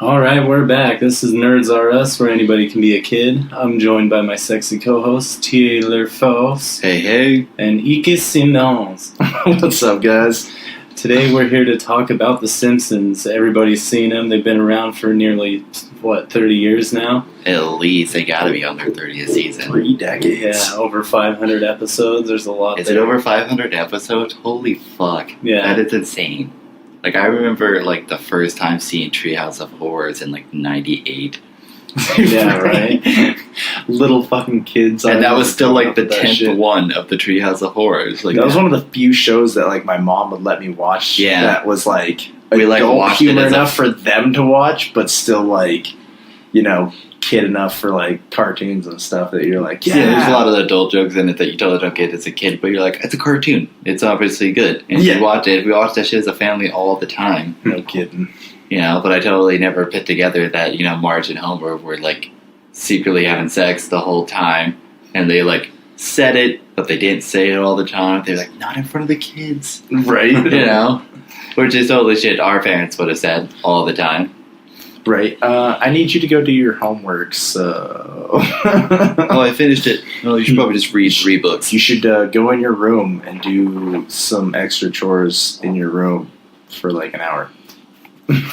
Alright, we're back. This is Nerds R Us, where anybody can be a kid. I'm joined by my sexy co-host, Taylor Foss. Hey, hey. And Ike Simons. What's up, guys? Today we're here to talk about The Simpsons. Everybody's seen them. They've been around for nearly, 30 years now? At least they gotta be on their 30th season. 3 decades. Yeah, over 500 episodes. There's a lot Is there. it over 500 episodes? Holy fuck. Yeah. That is insane. Like, I remember, the first time seeing Treehouse of Horrors in, 98. Yeah, right? Little fucking kids. And that was still, the that 10th shit. one of the Treehouse of Horrors. That was one of the few shows that, my mom would let me watch. Yeah. That was, we, adult watched it humor as enough for them to watch, but still, kid enough for, cartoons and stuff that you're like, yeah. There's a lot of adult jokes in it that you totally don't get as a kid, but you're like, it's a cartoon. It's obviously good. And Yeah. you watch it. We watch that shit as a family all the time. No kidding. But I totally never put together that, Marge and Homer were, secretly having sex the whole time. And they, said it, but they didn't say it all the time. They're like, not in front of the kids. Right? Which is totally shit our parents would have said all the time. Right. I need you to go do your homework, so... Oh, I finished it. Oh, you should probably just read 3 books. You should go in your room and do some extra chores in your room for an hour. And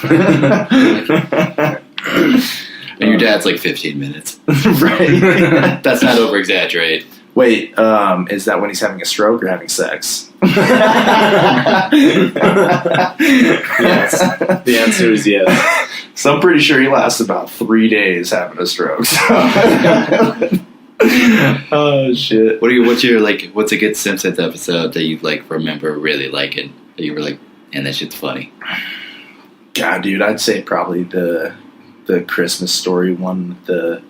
your dad's 15 minutes. Right. That's not over-exaggerate. Wait, is that when he's having a stroke or having sex? Yes. The answer is yes. So I'm pretty sure he lasts about 3 days having a stroke. So. Oh, shit. What's a good Simpsons episode that you, remember really liking? That you were like, man, that shit's funny. God, dude, I'd say probably the Christmas story one, the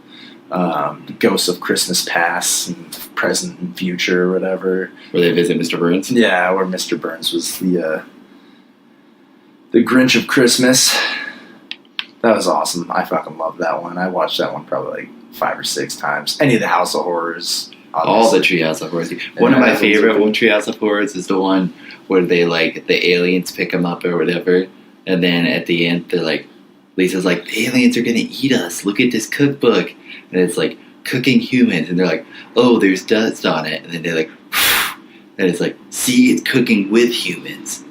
Ghosts of Christmas Past and Present and Future or whatever. Where they visit Mr. Burns? Yeah, where Mr. Burns was the Grinch of Christmas. That was awesome. I fucking loved that one. I watched that one probably 5 or 6 times. Any of the House of Horrors. Obviously. All the Treehouse of Horrors. One of my favorite Treehouse of Horrors is the one where they, the aliens pick them up or whatever. And then at the end, they're like, Lisa's like, the aliens are going to eat us. Look at this cookbook. And it's cooking humans. And they're like, oh, there's dust on it. And then they're like, and it's like, see, it's cooking with humans.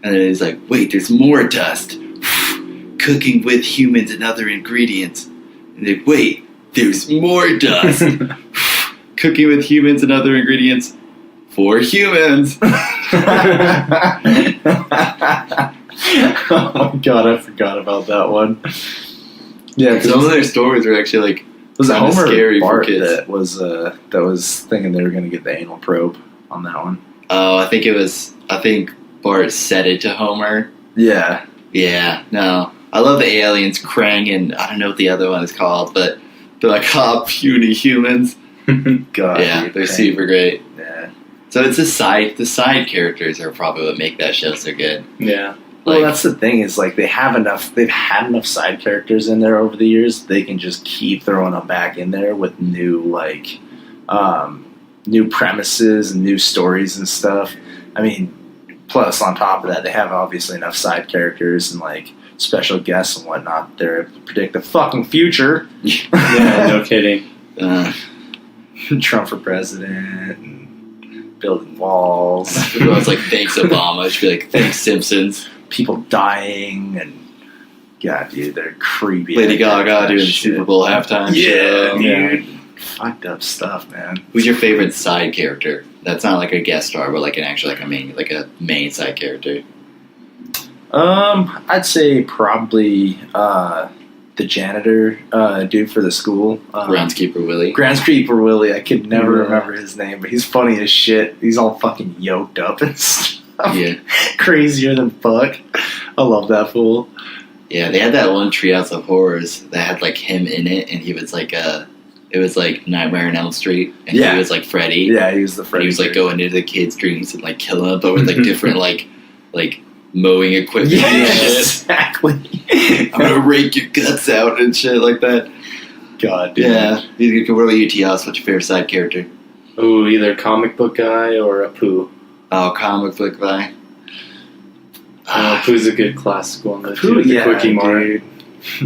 And then it's like, wait, there's more dust. Cooking with humans and other ingredients. And they wait, there's more dust. Cooking with humans and other ingredients for humans. Oh my god, I forgot about that one. Yeah, some of their stories are actually was it Homer scary Bart for kids. that was thinking they were going to get the anal probe on that one. Oh, I think Bart said it to Homer. Yeah. Yeah, no. I love the aliens, Krang, and I don't know what the other one is called, but they're like, puny humans. God. Yeah, dude, they're Krang. Super great. Yeah. So it's the side characters are probably what make that show so good. Yeah. Well, that's the thing is they've had enough side characters in there over the years. They can just keep throwing them back in there with new new premises and new stories and stuff. I mean, plus on top of that, they have obviously enough side characters and special guests and whatnot there to predict the fucking future. Yeah, no kidding. Trump for president and building walls. Everyone's like, thanks Obama. I should be like, thanks Simpsons. People dying and God, dude, they're creepy. Lady Gaga doing the Super Bowl halftime show. Dude. Fucked up stuff, man. Who's your favorite side character? That's not a guest star, but an actual a main side character. I'd say probably the janitor dude for the school. Groundskeeper Willie. Groundskeeper Willie. I could never remember his name, but he's funny as shit. He's all fucking yoked up and stuff. Yeah. Crazier than fuck. I love that fool. Yeah, they had that one Treehouse of Horrors that had him in it, and he was it was Nightmare on Elm Street, and he was Freddy. Yeah, he was the Freddy. And he was going into the kids' dreams and killing them, but with different mowing equipment and shit. Exactly. I'm gonna rake your guts out and shit like that. God, dude. Yeah. What about you, T.S.? What's your favorite side character? Ooh, either comic book guy or a poo. Oh, comic book guy. Apu's a good classic one. The yeah, Quickie Mart. dude.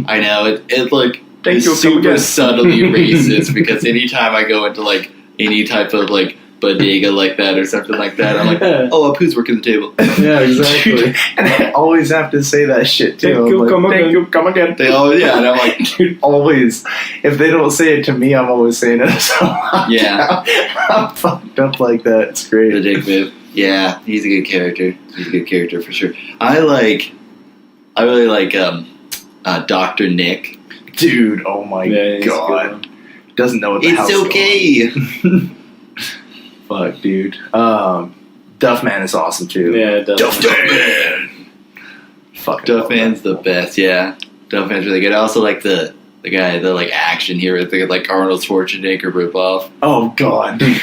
I know it like Thank is you, come super again. subtly racist because anytime I go into like any type of like bodega like that or something like that, I'm like, oh, Apu's working the table. Yeah, exactly. Dude, and I always have to say that shit too. Thank you, I'm come like, again. Thank you, come again. They always, yeah, and I'm like, Dude, always. If they don't say it to me, I'm always saying it. So Yeah. I'm fucked up like that. It's great. the dick move. Yeah, he's a good character. He's a good character for sure. I really like Dr. Nick. Dude, oh my Yeah, he's a good god. one. Doesn't know what the It's hell's okay. going on. Fuck, dude. Duffman is awesome too. Yeah, it does. Duffman. Fucking Duffman's the best. Yeah, Duffman's really good. I also like the guy, the like action hero, the like Arnold Schwarzenegger ripoff. Oh god, dude.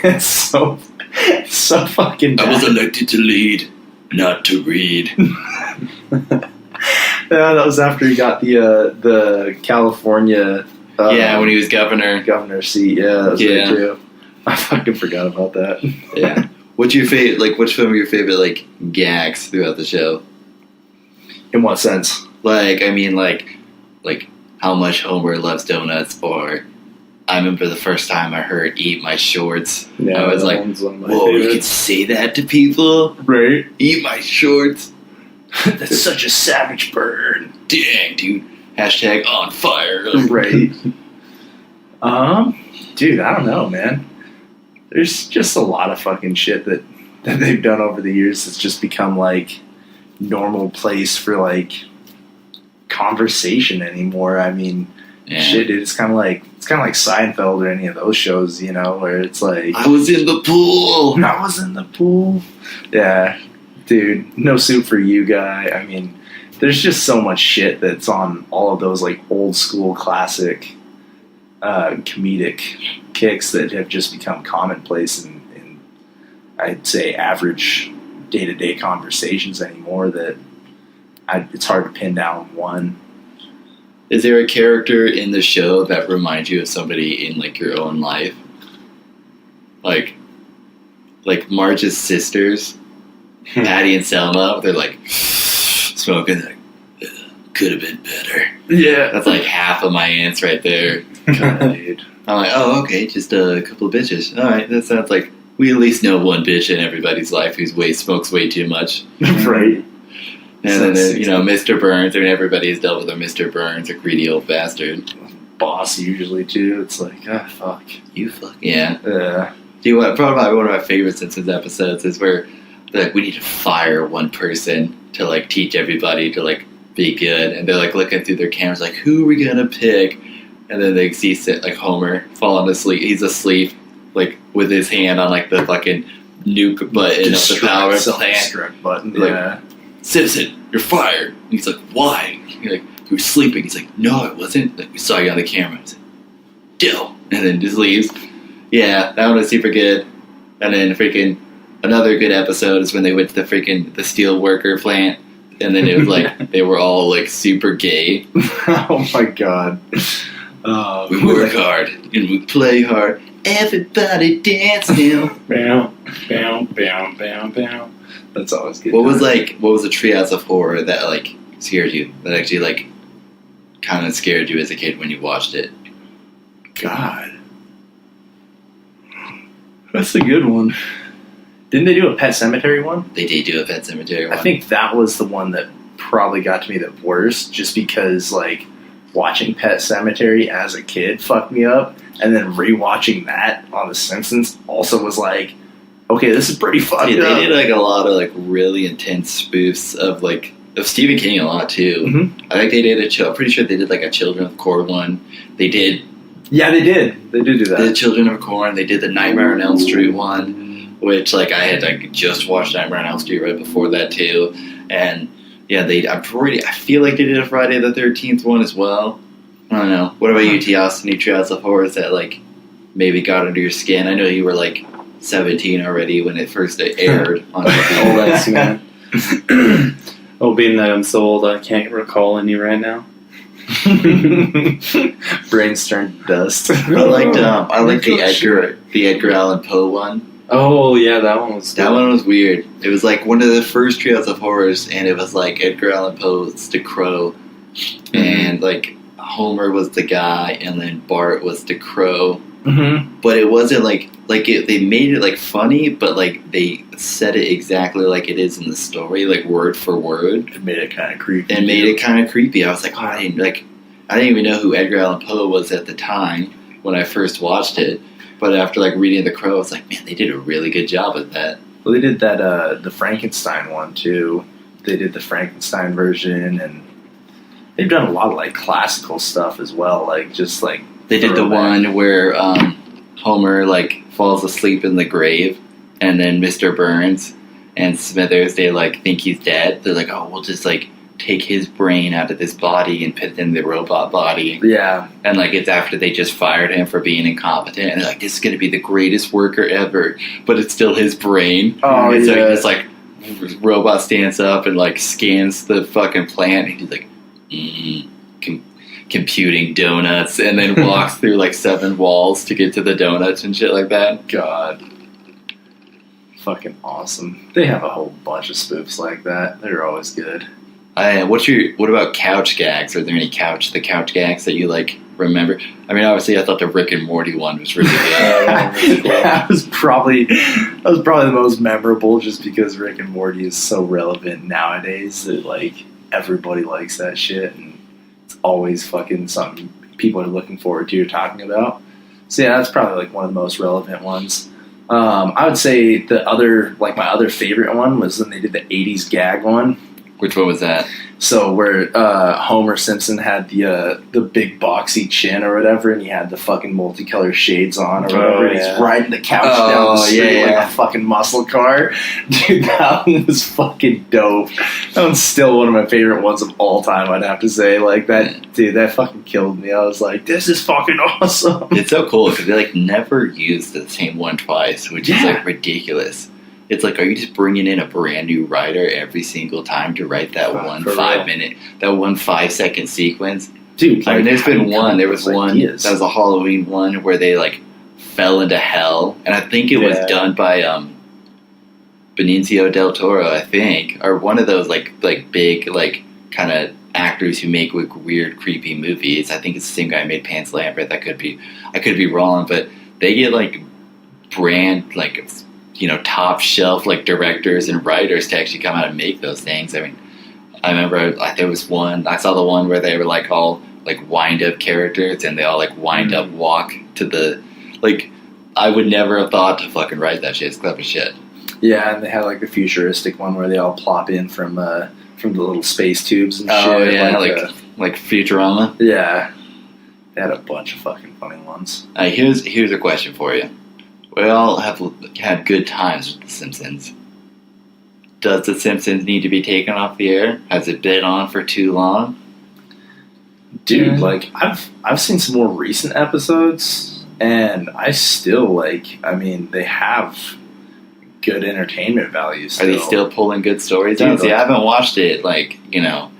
It's so fucking bad. I was elected to lead, not to read. Yeah, that was after he got the California Yeah, when he was governor. governor seat. Yeah, that was Yeah. right too. I fucking forgot about that. Yeah. What's your favorite? Like, which one of your favorite like gags throughout the show? In what sense? Like, I mean, like how much Homer loves donuts, or I remember the first time I heard "eat my shorts." Yeah, I was that like, one's one of my "Whoa, you can favorites. say that to people? Right. Eat my shorts? That's such a savage burn. Dang, dude! Hashtag on fire." Right. Dude, I don't know, man. There's just a lot of fucking shit that they've done over the years that's just become like normal place for like conversation anymore. I mean, Yeah. shit, dude, it's kind of like Seinfeld or any of those shows, you know, where it's like, I was in the pool. I was in the pool. Yeah, dude, no soup for you, guy. I mean, there's just so much shit that's on all of those like old school classic comedic kicks that have just become commonplace in I'd say average day-to-day conversations anymore, that it's hard to pin down one. Is there a character in the show that reminds you of somebody in like your own life? Like Marge's sisters, Maddie and Selma, they're like smoking, like, could have been better. Yeah. That's like half of my aunts right there. God, dude. I'm like, oh, okay, just a couple of bitches. All right, that sounds like we at least know one bitch in everybody's life who smokes way too much. Right. And then, Mr. Burns. I mean, everybody's dealt with a Mr. Burns, a greedy old bastard. Boss usually too. It's like, fuck. You fuck. Yeah. Yeah. Do you want, probably one of my favorite Simpsons episodes is where they're like, we need to fire one person to like teach everybody to like be good, and they're like looking through their cameras like, who are we gonna pick? And then they see like Homer falling asleep. He's asleep, like with his hand on like the fucking nuke button of the power plant. Self-destruct button. Like, Yeah. Simpson, you're fired. And he's like, why? You're like, you were sleeping. He's like, no, I wasn't. Like, we saw you on the camera. I was like, Dill. And then just leaves. Yeah, that one was super good. And then freaking another good episode is when they went to the steel worker plant, and then it was like they were all like super gay. Oh my god. We work hard and we play hard. Everybody dance now. Bam, bam, bam, bam, bam. That's always good. What was a Treehouse of Horror that like scared you? That actually like kind of scared you as a kid when you watched it? God. That's a good one. Didn't they do a Pet Cemetery one? They did do a Pet Cemetery one. I think that was the one that probably got to me the worst, just because like watching Pet Cemetery as a kid fucked me up, and then rewatching that on The Simpsons also was like, okay, this is pretty fucked Yeah, up. they did like a lot of like really intense spoofs of Stephen King a lot too. Mhm. I think they did I'm pretty sure they did like a Children of Corn one. They did Yeah, they did. They did do that. the Children of Corn. They did the Nightmare on Elm Street one, which like I had like just watched Nightmare on Elm Street right before that too, and yeah, I feel like they did a Friday the 13th one as well. I don't know. What about you, Tias? Any Treehouse of Horrors that like maybe got under your skin? I know you were like 17 already when it first aired on TV. Oh, that's man. Oh, being that I'm so old, I can't recall any right now. Brains turned to dust. I liked the Edgar Allan Poe one. Oh yeah, that one was. That one was weird. It was like one of the first Treehouse of Horrors, and it was like Edgar Allan Poe's The Crow, and like Homer was the guy, and then Bart was the crow. Mm-hmm. But it wasn't they made it like funny, but like they said it exactly like it is in the story, like word for word. It made it kind of creepy. I was like, I didn't even know who Edgar Allan Poe was at the time when I first watched it. But after like reading The Crow, I was like, man, they did a really good job with that. Well, they did that the Frankenstein one too. They did the Frankenstein version, and they've done a lot of like classical stuff as well. Like just like they did the one where Homer like falls asleep in the grave, and then Mr. Burns and Smithers, they like think he's dead. They're like, oh, we'll just like take his brain out of this body and put it in the robot body. Yeah. And like it's after they just fired him for being incompetent, and they're like, this is gonna be the greatest worker ever, but it's still his brain. Oh, and so yeah. he just like robot stands up and like scans the fucking plant, and he's like computing donuts, and then walks through like 7 walls to get to the donuts and shit like that. God. Fucking awesome. They have a whole bunch of spoofs like that. They're always good. What about couch gags? Are there any couch gags that you like remember? I mean, obviously, I thought the Rick and Morty one was really good. That was probably the most memorable, just because Rick and Morty is so relevant nowadays that like everybody likes that shit, and it's always fucking something people are looking forward to or talking about. So yeah, that's probably like one of the most relevant ones. I would say my other favorite one was when they did the 80s gag one. Which one was that? So where Homer Simpson had the big boxy chin or whatever, and he had the fucking multicolored shades on or whatever, and he's riding the couch down the street like a fucking muscle car. Dude, that one was fucking dope. That one's still one of my favorite ones of all time, I'd have to say. Like that, dude, that fucking killed me. I was like, this is fucking awesome. It's so cool because they like never use the same one twice, which is like ridiculous. It's like, are you just bringing in a brand new writer every single time to write that one 5-second sequence? Dude, I mean, there was one ideas. that was a Halloween one where they like fell into hell, and I think it was done by Benicio del Toro, I think, or one of those like big like kind of actors who make like weird, creepy movies. I think it's the same guy who made Pan's Labyrinth. I could be wrong, but they get like brand like, you know, top shelf like directors and writers to actually come out and make those things. I mean, I remember there was one, I saw the one where they were like all like wind up characters, and they all like wind up walk to the, like, I would never have thought to fucking write that shit. It's clever shit. Yeah, and they had like the futuristic one where they all plop in from the little space tubes and shit. Oh yeah, like Futurama. Yeah, they had a bunch of fucking funny ones. Here's a question for you. We all have had good times with The Simpsons. Does The Simpsons need to be taken off the air? Has it been on for too long? Dude, like, I've seen some more recent episodes, and I still, like, I mean, they have good entertainment value still. Are they still pulling good stories out? See, I haven't watched it, like, you know,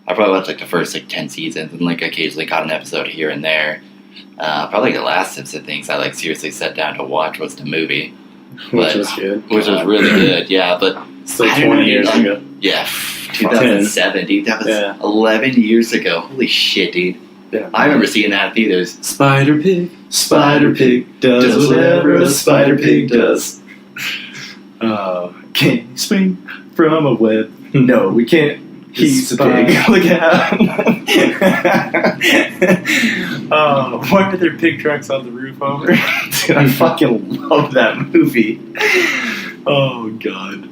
I probably watched, like, the first, like, 10 seasons, and, like, occasionally got an episode here and there. Probably the last Simpson things I like seriously sat down to watch was the movie, which was good, which was really good. Yeah, but still 20 years ago. Yeah, 2007, dude. That was 11 years ago. Holy shit, dude. Yeah, I remember seeing that in theaters. Spider Pig does whatever a Spider Pig does. Can you swing from a web? No, we can't. He's a pig. Look out. Why are there pig tracks on the roof over? Dude, I fucking love that movie. Oh, God.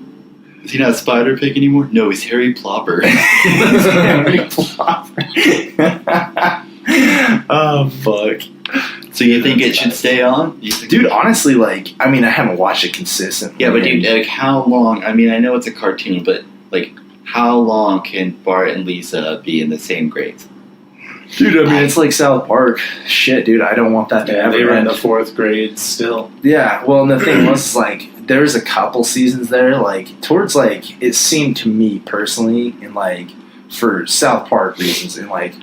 Is he not Spider Pig anymore? No, he's Harry Plopper. He's Harry Plopper. Oh, fuck. So you think it should stay on? Dude, honestly, like, I mean, I haven't watched it consistently. Yeah, but dude, like, how long? I mean, I know it's a cartoon, but, like, how long can Bart and Lisa be in the same grades? Dude, I mean, it's like South Park. Shit, dude, I don't want that to ever they were in end. the 4th grade still. Yeah, well, and the thing was, like, there was a couple seasons there, like, towards, like, it seemed to me personally, in, like, for South Park reasons, in, like,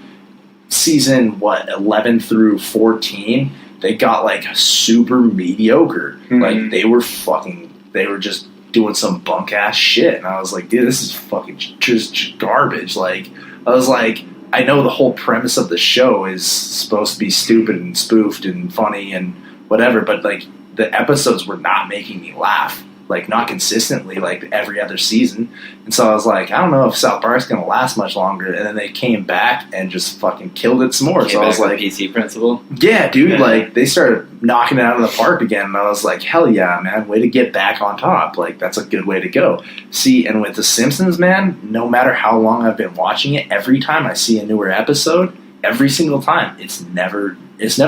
season, 11 through 14, they got like super mediocre. Mhm. Like they were just doing some bunk ass shit, and I was like, dude, this is fucking just garbage. Like I was like, I know the whole premise of the show is supposed to be stupid and spoofed and funny and whatever, but like the episodes were not making me laugh. Like not consistently, like every other season. And so I was like, I don't know if South Park's gonna last much longer. And then they came back and just fucking killed it some more. So I was like, PC principle. yeah, dude, Yeah. like they started knocking it out of the park again. And I was like, hell yeah, man, way to get back on top. Like that's a good way to go. See, and with The Simpsons, man, no matter how long I've been watching it, every time I see a newer episode, every single time, it's never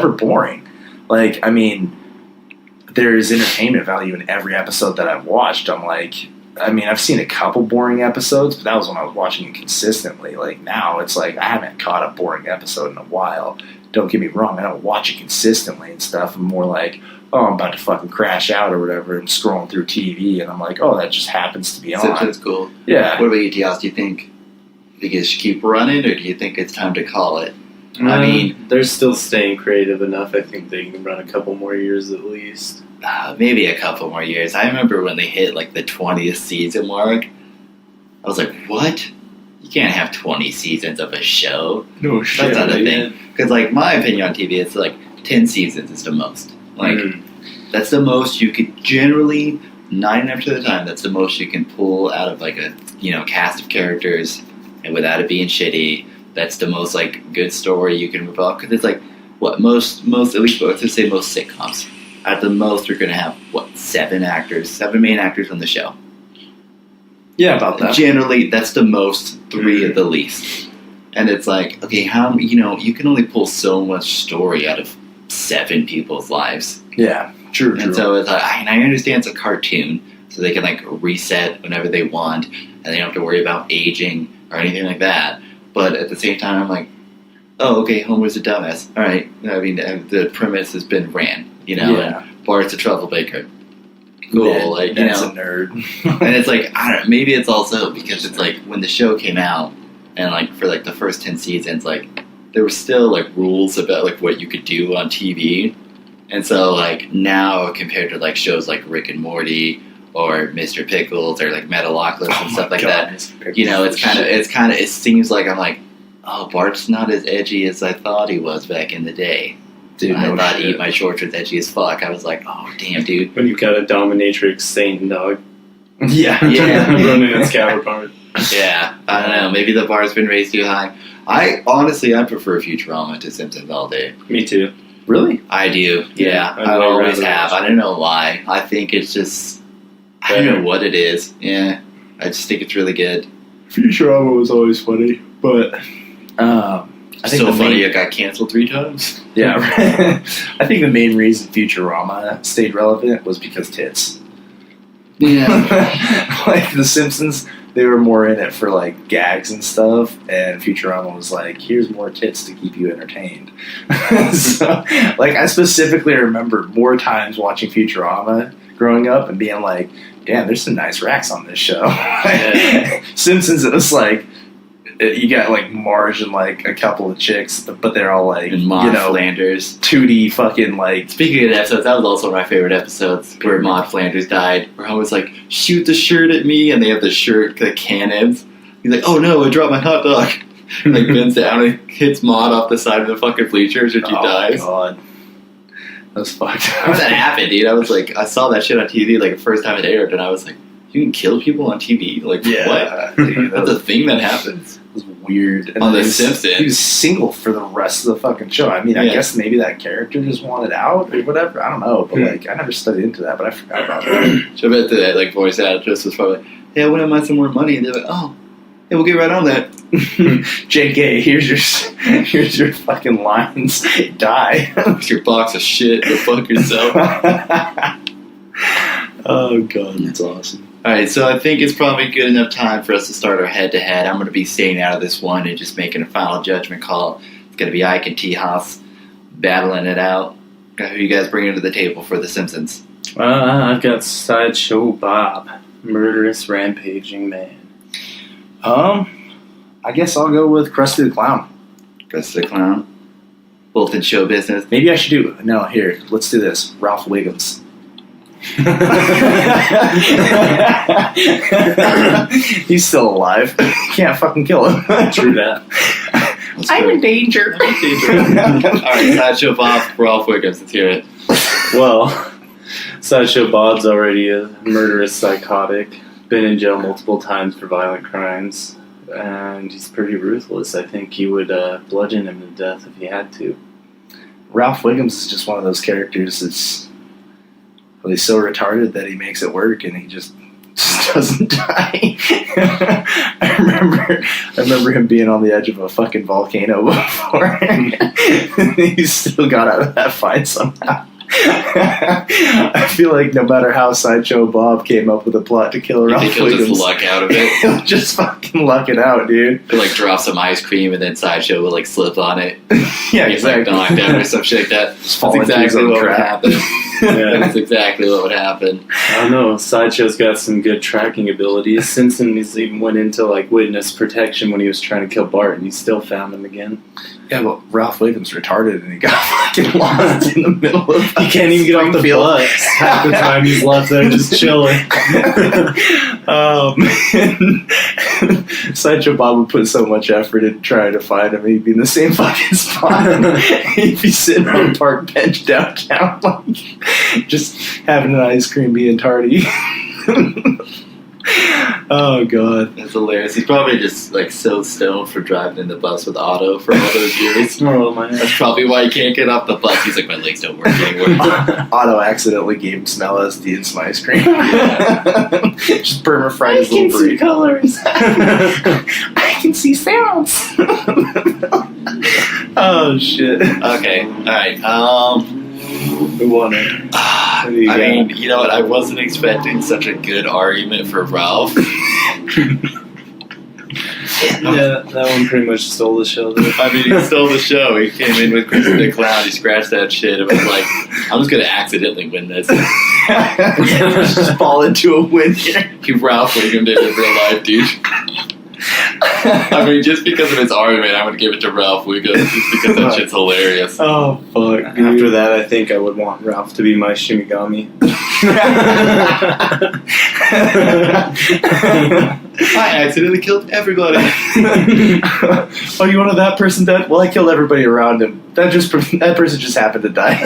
boring. Like, I mean, there's entertainment value in every episode that I've watched. I've seen a couple boring episodes, but that was when I was watching it consistently. Like now, it's like I haven't caught a boring episode in a while. Don't get me wrong, I don't watch it consistently and stuff. I'm more like, oh, I'm about to fucking crash out or whatever, and scrolling through TV, and I'm like, oh, that just happens to be on. Simpsons cool. Yeah. What about you, Diaz? Do you think it should keep running, or do you think it's time to call it? I mean, they're still staying creative enough. I think they can run a couple more years at least. Maybe a couple more years. I remember when they hit like the 20th season mark. I was like, what? You can't have 20 seasons of a show. No That's not a thing. Because like my opinion on TV, it's like 10 seasons is the most. Like that's the most you could generally 99% of the time. That's the most you can pull out of like a cast of characters, and without it being shitty. That's the most like good story you can revolve, because it's like what most at least let's just say most sitcoms at the most you're gonna have seven main actors on the show. Yeah, about that. Generally, that's the most, three at the least. And it's like, okay, how you can only pull so much story out of 7 people's lives. Yeah, true. And so it's like, I understand it's a cartoon, so they can like reset whenever they want, and they don't have to worry about aging or anything like that. But at the same time, I'm like, oh, okay, Homer's a dumbass. All right. I mean, the premise has been ran, Yeah. and Bart's a troublemaker. Cool, Ned's a nerd. and it's like, I don't know, maybe it's also because it's like when the show came out, and like for like the first 10 seasons, like there were still like rules about like what you could do on TV. And so like now compared to like shows like Rick and Morty or Mr. Pickles or like Metalocalypse and stuff like that. It seems like I'm like, oh, Bart's not as edgy as I thought he was back in the day. Dude, I no thought shit. Eat My Shorts was edgy as fuck. I was like, oh, damn, dude. When you've got a dominatrix Satan dog Yeah. Yeah. running its cavern part. Yeah, I don't know. Maybe the bar's been raised too high. I prefer Futurama to Simpsons all day. Me too. Really? I do. Yeah, I'd I way always rather have. watch I don't know why. I think it's just, I don't know what it is. Yeah, I just think it's really good. Futurama was always funny, but I think So the funny main- it got canceled 3 times. Yeah, right. I think the main reason Futurama stayed relevant was because tits. Yeah. Like The Simpsons, they were more in it for like gags and stuff, and Futurama was like, here's more tits to keep you entertained. So, like, I specifically remember more times watching Futurama growing up and being like, damn, there's some nice racks on this show. Yeah. Simpsons, it was like, you got like Marge and like a couple of chicks, but they're all like, And Maud Flanders. 2D fucking like. Speaking of episodes, that was also one of my favorite episodes where Maud Flanders died. Where I was like, shoot the shirt at me, and they have the shirt, the cannons. He's like, oh no, I dropped my hot dog. Like bends down and hits Maud off the side of the fucking bleachers, and she dies. Oh god, that's fucked How up. did that happen, dude? I was like, I saw that shit on TV like the first time it aired, and I was like, you can kill people on TV? Like, what? Dude, That's a thing that happens. was weird. And On then The he was- Simpsons. he was single for the rest of the fucking show. I mean, I Yeah. guess maybe that character just wanted out or whatever. I don't know, but like, I never studied into that. But I forgot about that. So I bet that like voice actress was probably, hey, I want to buy some more money. And they're like, oh, hey, we'll get right on that. JK, here's your fucking lines. Die. Here's your box of shit. Go fuck yourself. Oh god, that's awesome. All right, so I think it's probably good enough time for us to start our head-to-head. I'm going to be staying out of this one and just making a final judgment call. It's going to be Ike and T-House battling it out. Who you guys bringing to the table for The Simpsons? I've got Sideshow Bob, murderous rampaging man. I guess I'll go with Krusty the Clown. Krusty the Clown. both in show business. Maybe I should do. No, here, let's do this. Ralph Wiggum's. He's still alive. Can't fucking kill him. True that. I'm in danger. Alright, Sideshow Bob, Ralph Wiggum, let's hear it. Well, Sideshow Bob's already a murderous psychotic. Been in jail multiple times for violent crimes. And he's pretty ruthless. I think he would bludgeon him to death if he had to. Ralph Wiggum is just one of those characters that's... Well, he's so retarded that he makes it work, and he just doesn't die. I remember him being on the edge of a fucking volcano before, and he still got out of that fight somehow. I feel like no matter how Sideshow Bob came up with a plot to kill Ralph Wiggum, he'll just luck out of it. He'll just fucking luck it out, dude. He'll like drop some ice cream, and then Sideshow will like slip on it. Yeah, He's exactly. like knocked out or some shit like that. Just fall into his exactly own what would trap. happen. Yeah. That's exactly what would happen. I don't know. Sideshow's got some good tracking abilities. Simpsons even went into like witness protection when he was trying to kill Bart, and he still found him again. Yeah, well, Ralph Wiggum's retarded, and he got fucking lost in the middle of. He can't even get off the bus. Half the time he's left there just chilling. Sideshow Bob would put so much effort into trying to find him. He'd be in the same fucking spot. He'd be sitting on a park bench downtown, like just having an ice cream, being tardy. Oh god, That's hilarious. He's probably just like so stoned for driving in the bus with Otto for all those years. That's probably why he can't get off the bus. He's like, my legs don't work anymore. Otto accidentally gave him some LSD and some ice cream. Just perma-fried his little brain. colors. I can see sounds. Oh shit. Okay, alright. Who won it? I mean, you know what? I wasn't expecting such a good argument for Ralph. Yeah, that one pretty much stole the show. Though. I mean, he stole the show. He came in with Chris the Clown. He scratched that shit and was like, I'm just going to accidentally win this. Just fall into a win here. He Ralph Wiggum did in real life, dude. I mean, just because of his argument, I'm going to give it to Ralph Wiggum just because that shit's hilarious. Oh, fuck. Dude. After that, I think I would want Ralph to be my Shinigami. I accidentally killed everybody. Oh, you wanted that person dead? Well, I killed everybody around him. That person just happened to die.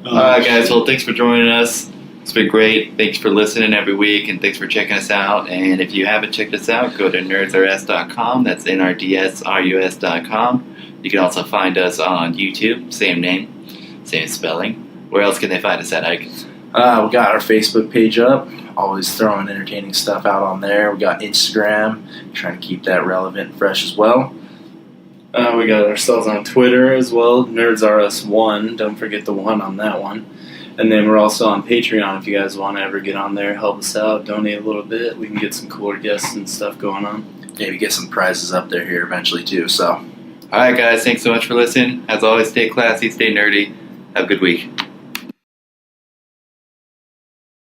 Alright, guys. Well, thanks for joining us. It's been great. Thanks for listening every week, and thanks for checking us out. And if you haven't checked us out, go to nerdsrs.com. That's NRDSRUS.com. You can also find us on YouTube. Same name, same spelling. Where else can they find us at, Ike? We got our Facebook page up. Always throwing entertaining stuff out on there. We got Instagram. Trying to keep that relevant and fresh as well. We got ourselves on Twitter as well. NerdsRS1. Don't forget the 1 on that one. And then we're also on Patreon if you guys want to ever get on there, help us out, donate a little bit. We can get some cooler guests and stuff going on. Maybe get some prizes up there here eventually too. So, Alright, guys. Thanks so much for listening. As always, stay classy, stay nerdy. Have a good week.